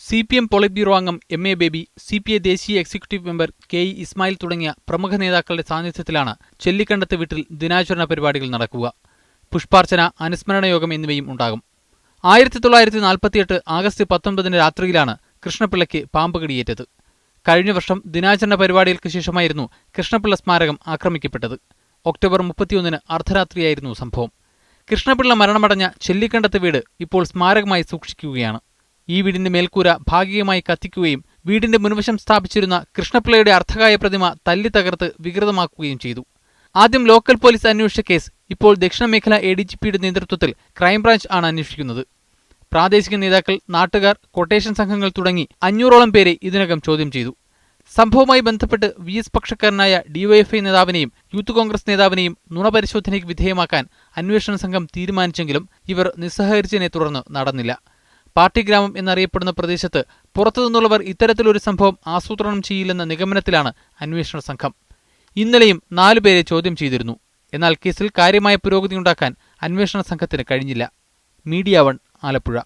CPM polit bureau അംഗം MA baby, CPI ദേശീയ executive member KE Ismail തുടങ്ങിയ പ്രമുഖ നേതാക്കളുടെ സാന്നിധ്യത്തിലാണ് ചെല്ലിക്കണ്ടത്ത് വീട്ടിൽ ദിനാചരണ പരിപാടികൾ നടക്കുക. പുഷ്പാർച്ചന, അനുസ്മരണ യോഗം എന്നിവയും ഉണ്ടാകും. 1948 ആഗസ്റ്റ് 19 രാത്രിയിലാണ് കൃഷ്ണപിള്ളയ്ക്ക് പാമ്പ് കടിയേറ്റത്. കഴിഞ്ഞ വർഷം ദിനാചരണ പരിപാടികൾക്ക് ശേഷമായിരുന്നു കൃഷ്ണപിള്ള സ്മാരകം ആക്രമിക്കപ്പെട്ടത്. ഒക്ടോബർ 31 അർദ്ധരാത്രിയായിരുന്നു സംഭവം. കൃഷ്ണപിള്ള മരണമടഞ്ഞ ചെല്ലിക്കണ്ടത്ത് വീട് ഇപ്പോൾ സ്മാരകമായി സൂക്ഷിക്കുകയാണ്. ഈ വീടിന്റെ മേൽക്കൂര ഭാഗികമായി കത്തിക്കുകയും വീടിന്റെ മുൻവശം സ്ഥാപിച്ചിരുന്ന കൃഷ്ണപിള്ളയുടെ അർദ്ധകായ പ്രതിമ തല്ലി തകർത്ത് വികൃതമാക്കുകയും ചെയ്തു. ആദ്യം ലോക്കൽ പോലീസ് അന്വേഷിച്ച കേസ് ഇപ്പോൾ ദക്ഷിണ മേഖല ADGPയുടെ നേതൃത്വത്തിൽ ക്രൈംബ്രാഞ്ച് ആണ് അന്വേഷിക്കുന്നത്. പ്രാദേശിക നേതാക്കൾ, നാട്ടുകാർ, കൊട്ടേഷൻ സംഘങ്ങൾ തുടങ്ങി 500ഓളം പേരെ ഇതിനകം ചോദ്യം ചെയ്തു. സംഭവവുമായി ബന്ധപ്പെട്ട് VS പക്ഷക്കാരനായ DYFI നേതാവിനെയും യൂത്ത് കോൺഗ്രസ് നേതാവിനെയും നുണപരിശോധനയ്ക്ക് വിധേയമാക്കാൻ അന്വേഷണ സംഘം തീരുമാനിച്ചെങ്കിലും ഇവർ നിസ്സഹകരിച്ചതിനെ തുടർന്ന് നടന്നില്ല. പാർട്ടി ഗ്രാമം എന്നറിയപ്പെടുന്ന പ്രദേശത്ത് പുറത്തുനിന്നുള്ളവർ ഇത്തരത്തിലൊരു സംഭവം ആസൂത്രണം ചെയ്യില്ലെന്ന നിഗമനത്തിലാണ് അന്വേഷണ സംഘം. ഇന്നലെയും 4 പേരെ ചോദ്യം ചെയ്തിരുന്നു. എന്നാൽ കേസിൽ കാര്യമായ പുരോഗതിയുണ്ടാക്കാൻ അന്വേഷണ സംഘത്തിന് കഴിഞ്ഞില്ല. മീഡിയ 1 ആലപ്പുഴ.